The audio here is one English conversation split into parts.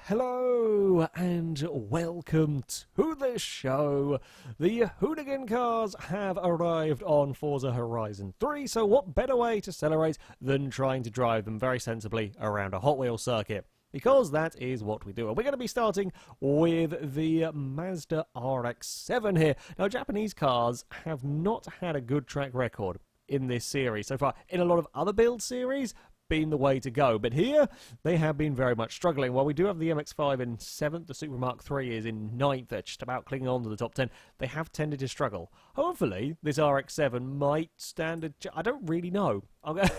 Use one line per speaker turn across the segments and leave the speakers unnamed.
Hello and welcome to the show. The Hoonigan cars have arrived on Forza Horizon 3, so what better way to celebrate than trying to drive them very sensibly around a Hot Wheels circuit? Because that is what we do. And we're going to be starting with the Mazda RX-7 here. Now, Japanese cars have not had a good track record in this series so far. In a lot of other build series, been the way to go, but here they have been very much struggling. While we do have the MX-5 in 7th, the Super Mark III is in 9th, they're just about clinging on to the top 10. They have tended to struggle. Hopefully this RX-7 might stand I don't really know. I'm going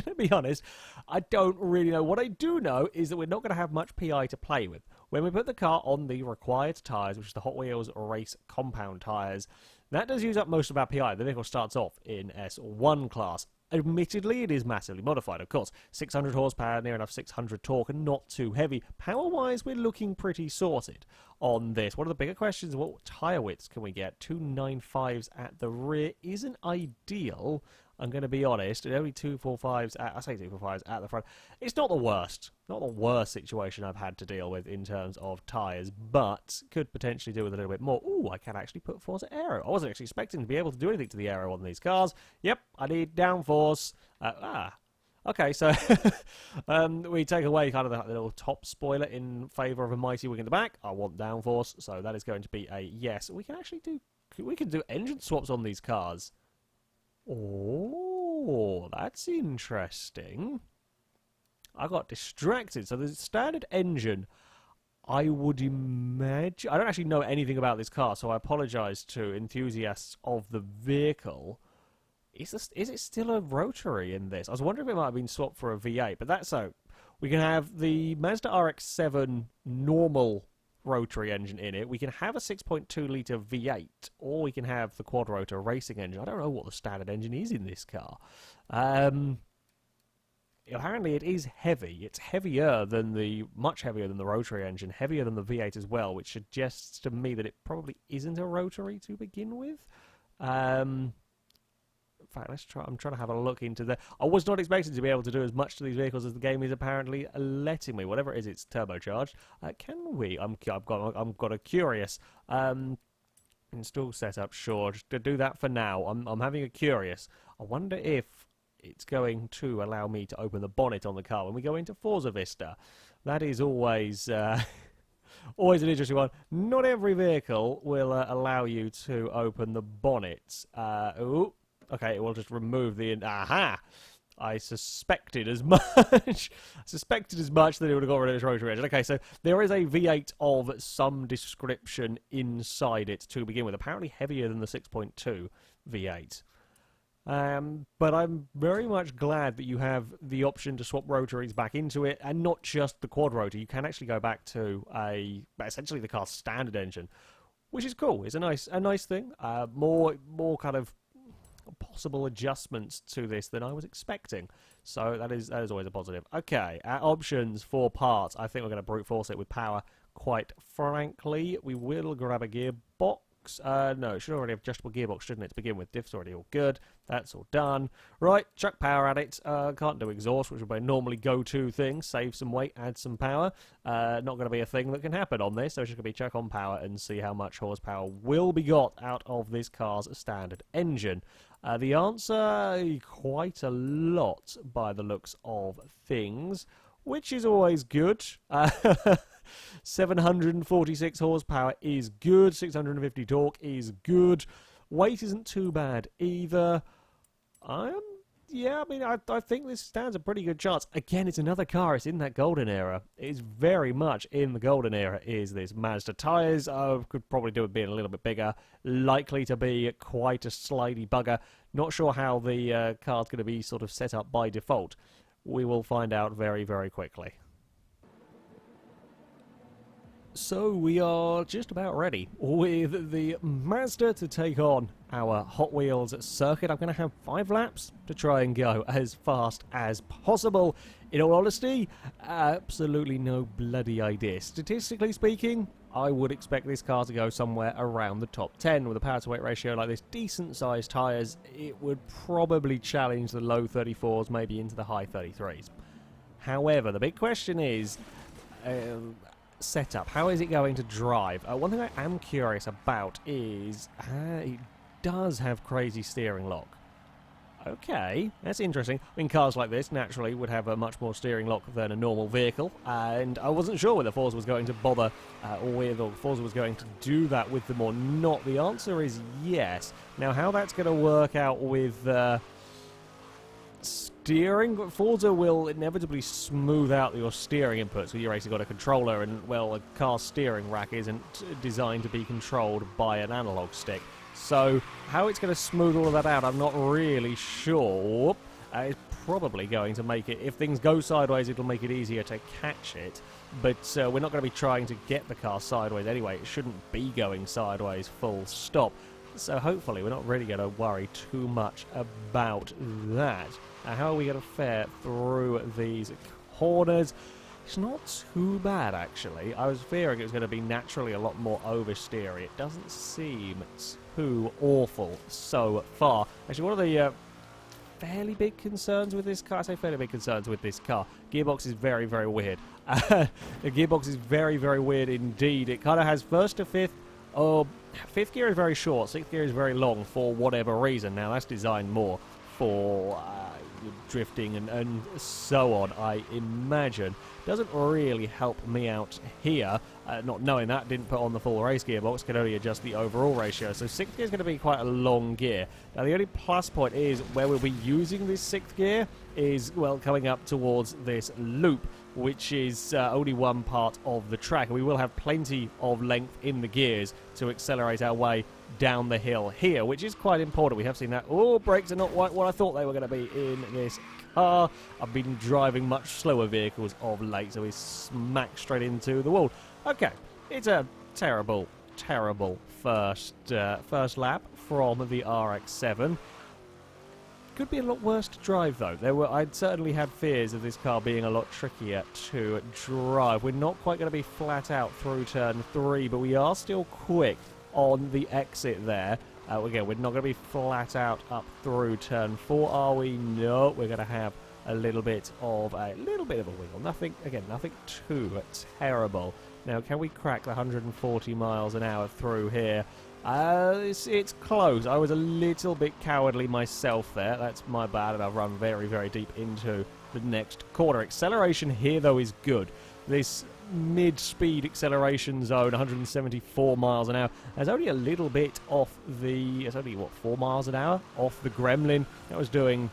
to be honest, I don't really know. What I do know is that we're not going to have much PI to play with. When we put the car on the required tyres, which is the Hot Wheels Race compound tyres, that does use up most of our PI. The vehicle starts off in S1 class. Admittedly, it is massively modified, of course. 600 horsepower, near enough 600 torque, and not too heavy. Power-wise, we're looking pretty sorted on this. One of the bigger questions is what tyre widths can we get? 295s at the rear isn't ideal. I'm going to be honest. Only 245s at, I say 245s at the front. It's not the worst. Not the worst situation I've had to deal with in terms of tyres, but could potentially do with a little bit more. Ooh, I can actually put Forza Aero. I wasn't actually expecting to be able to do anything to the aero on these cars. Yep, I need downforce. Okay, so we take away kind of the little top spoiler in favour of a mighty wing in the back. I want downforce, so that is going to be a yes. We can actually do engine swaps on these cars. Oh, that's interesting. I got distracted. So the standard engine, I would imagine... I don't actually know anything about this car, so I apologise to enthusiasts of the vehicle. Is it still a rotary in this? I was wondering if it might have been swapped for a V8, but that's so. We can have the Mazda RX-7 normal rotary engine in it. We can have a 6.2 litre V8, or we can have the quad rotor racing engine. I don't know what the standard engine is in this car. Apparently it is heavy. It's much heavier than the rotary engine, heavier than the V8 as well, which suggests to me that it probably isn't a rotary to begin with. In fact, I'm trying to have a look into that. I was not expecting to be able to do as much to these vehicles as the game is apparently letting me. Whatever it is, it's turbocharged. Can we? I've got a curious install setup. Sure, just to do that for now. I'm having a curious. I wonder if it's going to allow me to open the bonnet on the car when we go into Forza Vista. That is always always an interesting one. Not every vehicle will allow you to open the bonnet. Ooh. Okay, it will just remove the... Aha! I suspected as much. That it would have got rid of its rotary engine. Okay, so there is a V8 of some description inside it to begin with. Apparently heavier than the 6.2 V8. But I'm very much glad that you have the option to swap rotaries back into it, and not just the quad rotor. You can actually go back to essentially the car's standard engine, which is cool. It's a nice thing. More kind of possible adjustments to this than I was expecting, so that is always a positive. Okay, our options for parts, I think we're going to brute force it with power. Quite frankly, we will grab a gearbox. No, it should already have adjustable gearbox, shouldn't it, to begin with? Diff's already all good. That's all done. Right, chuck power at it. Can't do exhaust, which would be a normally go-to thing. Save some weight, add some power. Not going to be a thing that can happen on this, so it's just going to be chuck on power and see how much horsepower will be got out of this car's standard engine. The answer, quite a lot by the looks of things, which is always good. 746 horsepower is good. 650 torque is good. Weight isn't too bad either. Yeah, I mean, I think this stands a pretty good chance. Again, it's another car. It's in that golden era. It's very much in the golden era, is this Mazda. Tyres could probably do with being a little bit bigger. Likely to be quite a slidey bugger. Not sure how the car's going to be sort of set up by default. We will find out very, very quickly. So we are just about ready with the Mazda to take on our Hot Wheels circuit. I'm going to have 5 laps to try and go as fast as possible. In all honesty, absolutely no bloody idea. Statistically speaking, I would expect this car to go somewhere around the top 10. With a power to weight ratio like this, decent sized tyres, it would probably challenge the low 34s, maybe into the high 33s. However, the big question is, setup? How is it going to drive? One thing I am curious about is it does have crazy steering lock. Okay, that's interesting. I mean, cars like this naturally would have a much more steering lock than a normal vehicle, and I wasn't sure whether Forza was going to bother or Forza was going to do that with them or not. The answer is yes. Now, how that's going to work out with steering, Forza will inevitably smooth out your steering inputs. So you've actually got a controller, and, well, a car steering rack isn't designed to be controlled by an analog stick. So how it's going to smooth all of that out, I'm not really sure. It's probably going to make it, if things go sideways, it'll make it easier to catch it. But we're not going to be trying to get the car sideways anyway. It shouldn't be going sideways full stop. So hopefully we're not really going to worry too much about that. How are we going to fare through these corners? It's not too bad, actually. I was fearing it was going to be naturally a lot more oversteery. It doesn't seem too awful so far. Actually, one of the fairly big concerns with this car, I say fairly big concerns with this car, gearbox is very, very weird. The gearbox is very, very weird indeed. It kind of has first to fifth. Fifth gear is very short, sixth gear is very long for whatever reason. Now, that's designed more for drifting and so on, I imagine. Doesn't really help me out here. Not knowing that, didn't put on the full race gearbox, can only adjust the overall ratio. So sixth gear is going to be quite a long gear. Now the only plus point is where we'll be using this sixth gear is, well, coming up towards this loop, which is only one part of the track. We will have plenty of length in the gears to accelerate our way down the hill here, which is quite important. We have seen that. Oh, brakes are not quite what I thought they were going to be in this car. I've been driving much slower vehicles of late, so we smack straight into the wall. Okay, it's a terrible, terrible first lap from the RX-7. Could be a lot worse to drive, though. I'd certainly had fears of this car being a lot trickier to drive. We're not quite going to be flat out through turn 3, but we are still quick on the exit there. Again, we're not going to be flat out up through turn 4, are we? No, we're going to have a little bit of a wiggle. Nothing too terrible. Now, can we crack the 140 miles an hour through here? It's close. I was a little bit cowardly myself there. That's my bad, and I've run very, very deep into the next corner. Acceleration here, though, is good. This mid-speed acceleration zone, 174 miles an hour, is only a little bit off the... It's only, what, 4 miles an hour off the Gremlin. That was doing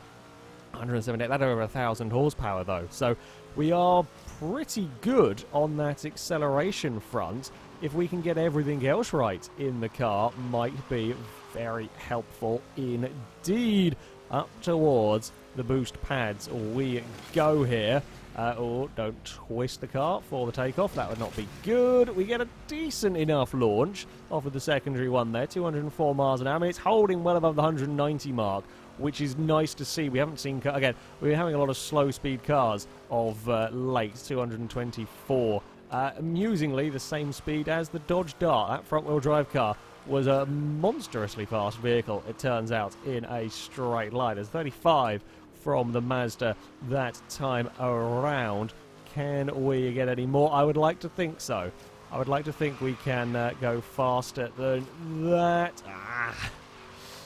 178. That over 1,000 horsepower, though. So we are pretty good on that acceleration front. If we can get everything else right in the car, might be very helpful indeed. Up towards the boost pads we go here. Don't twist the car for the takeoff. That would not be good. We get a decent enough launch off of the secondary one there. 204 miles an hour. I mean, it's holding well above the 190 mark, which is nice to see. We haven't seen... Again, we're having a lot of slow-speed cars of late. 224. Amusingly, the same speed as the Dodge Dart. That front-wheel drive car was a monstrously fast vehicle, it turns out, in a straight line. There's 35 from the Mazda that time around. Can we get any more? I would like to think so. I would like to think we can go faster than that.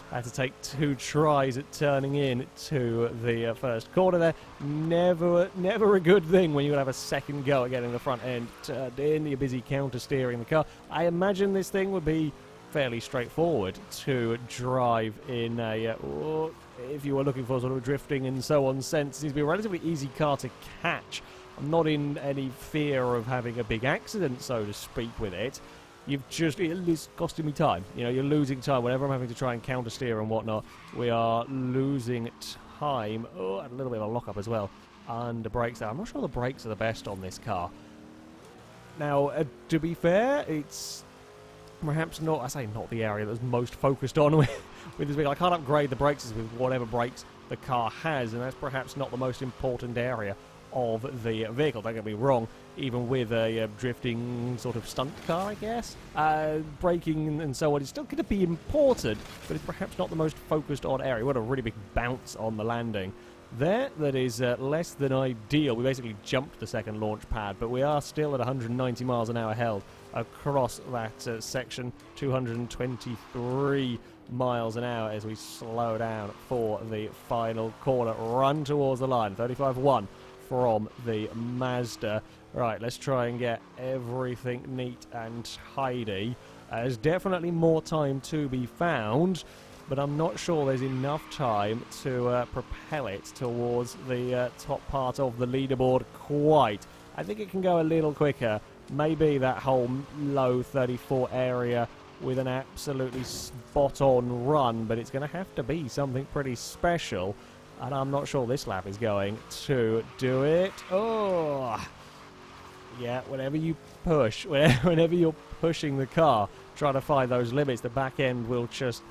I had to take 2 tries at turning in to the first corner there. Never a good thing when you have a second go at getting the front end turned in. You're busy counter-steering the car. I imagine this thing would be fairly straightforward to drive in a... if you were looking for sort of drifting and so on sense, it seems to be a relatively easy car to catch. I'm not in any fear of having a big accident, so to speak, with it. It's costing me time. You know, you're losing time. Whenever I'm having to try and counter-steer and whatnot, we are losing time. Oh, and a little bit of a lock-up as well under brakes there. I'm not sure the brakes are the best on this car. Now, to be fair, it's perhaps not, I say not the area that's most focused on with this vehicle. I can't upgrade the brakes with whatever brakes the car has, and that's perhaps not the most important area of the vehicle. Don't get me wrong, even with a drifting sort of stunt car, I guess, braking and so on is still going to be important, but it's perhaps not the most focused on area. We had a really big bounce on the landing there that is less than ideal. We basically jumped the second launch pad, but we are still at 190 miles an hour held across that section. 223 miles an hour as we slow down for the final corner. Run towards the line. 35-1 from the Mazda. Right, let's try and get everything neat and tidy. There's definitely more time to be found, but I'm not sure there's enough time to propel it towards the top part of the leaderboard quite. I think it can go a little quicker. Maybe that whole low 34 area with an absolutely spot-on run, but it's going to have to be something pretty special, and I'm not sure this lap is going to do it. Oh! Yeah, whenever you push, whenever you're pushing the car, trying to find those limits, the back end will just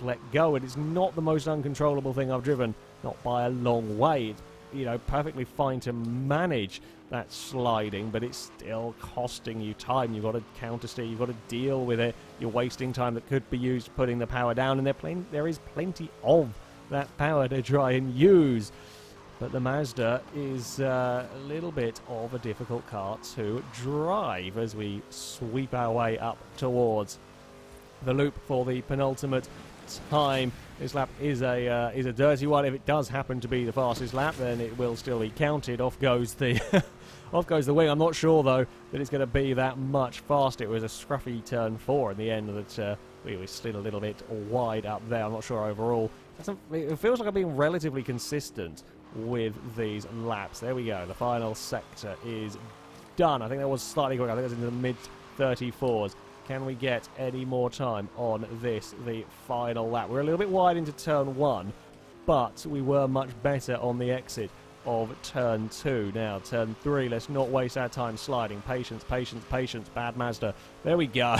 let go, and it's not the most uncontrollable thing I've driven, not by a long way. It's, you know, perfectly fine to manage that sliding, but it's still costing you time. You've got to countersteer, you've got to deal with it. You're wasting time that could be used putting the power down, and there is plenty of that power to try and use. But the Mazda is a little bit of a difficult car to drive as we sweep our way up towards the loop for the penultimate time. This lap is a dirty one. If it does happen to be the fastest lap, then it will still be counted. Off goes the off goes the wing. I'm not sure though that it's going to be that much faster. It was a scruffy turn 4 in the end that we were still a little bit wide up there. I'm not sure overall. It feels like I'm being relatively consistent with these laps. There we go. The final sector is done. I think that was slightly quick. I think it was into the mid 34s. Can we get any more time on this, the final lap? We're a little bit wide into turn 1, but we were much better on the exit of turn 2. Now, turn 3, let's not waste our time sliding. Patience, patience, patience. Bad Mazda. There we go.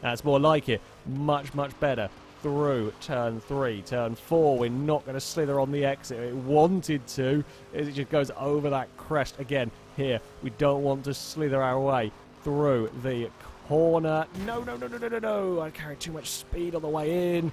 That's more like it. Much, much better. Through turn 3. Turn 4, we're not going to slither on the exit. It wanted to. It just goes over that crest again. Here, we don't want to slither our way through the corner. No, no, no, no, no, no, no. I carried too much speed on the way in.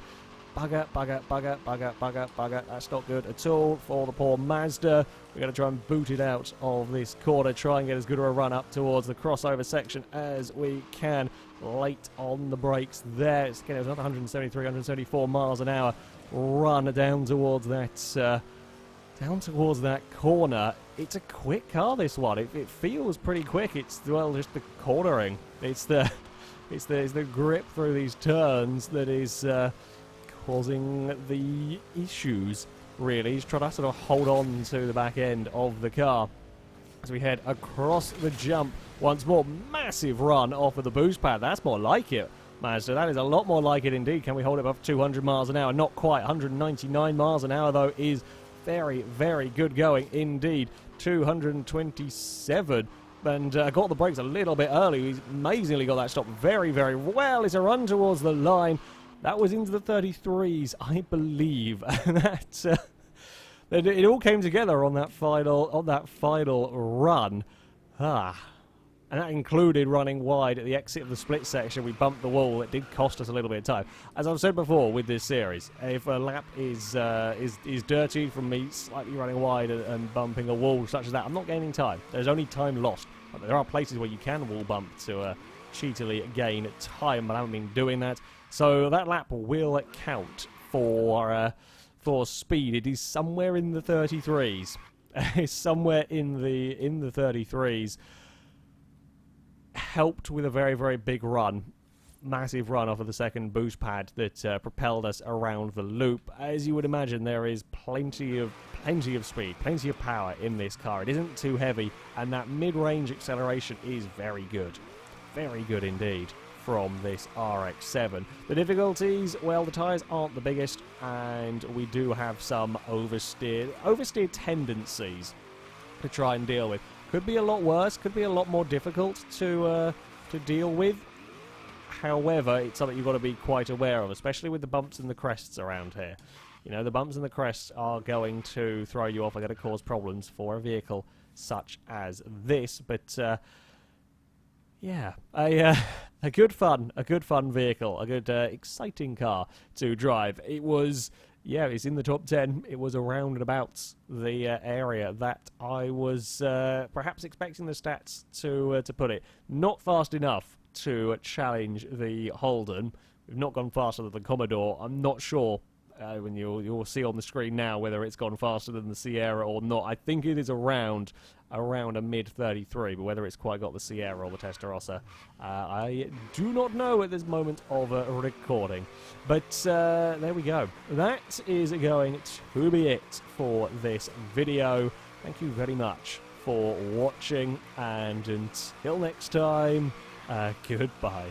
Bugger, bugger, bugger, bugger, bugger, bugger. That's not good at all for the poor Mazda. We're going to try and boot it out of this corner, try and get as good a run up towards the crossover section as we can. Late on the brakes there. It's another 173, 174 miles an hour run down towards that corner. It's a quick car, this one. It feels pretty quick. It's, well, just the cornering. It's the grip through these turns that is causing the issues, really. He's trying to sort of hold on to the back end of the car as we head across the jump. Once more, massive run off of the boost pad. That's more like it, Mazda. That is a lot more like it indeed. Can we hold it above 200 miles an hour? Not quite. 199 miles an hour, though, is very, very good going indeed. 227. And got the brakes a little bit early. He's amazingly got that stopped very, very well. It's a run towards the line. That was into the 33s, I believe. And it all came together on that final run. And that included running wide at the exit of the split section. We bumped the wall. It did cost us a little bit of time. As I've said before with this series, if a lap is dirty from me slightly running wide and bumping a wall such as that, I'm not gaining time. There's only time lost. But there are places where you can wall bump to cheatily gain time, but I haven't been doing that. So that lap will count for speed. It is somewhere in the 33s. It's somewhere in the 33s. Helped with a very, very big run. Massive run off of the second boost pad that propelled us around the loop. As you would imagine, there is plenty of speed, plenty of power in this car. It isn't too heavy, and that mid-range acceleration is very good. Very good indeed from this RX-7. The difficulties, well, the tyres aren't the biggest, and we do have some oversteer tendencies to try and deal with. Could be a lot worse, could be a lot more difficult to deal with. However, it's something you've got to be quite aware of, especially with the bumps and the crests around here. You know, the bumps and the crests are going to throw you off, are going to cause problems for a vehicle such as this. But yeah, a good fun vehicle, a good exciting car to drive. It was yeah, it's in the top 10. It was around and about the area that I was perhaps expecting the stats to put it. Not fast enough to challenge the Holden. We've not gone faster than the Commodore. I'm not sure when you'll see on the screen now whether it's gone faster than the Sierra or not. I think it is around a mid 33, but whether it's quite got the Sierra or the Testarossa, I do not know at this moment of recording. But there we go. That is going to be it for this video. Thank you very much for watching, and until next time, goodbye.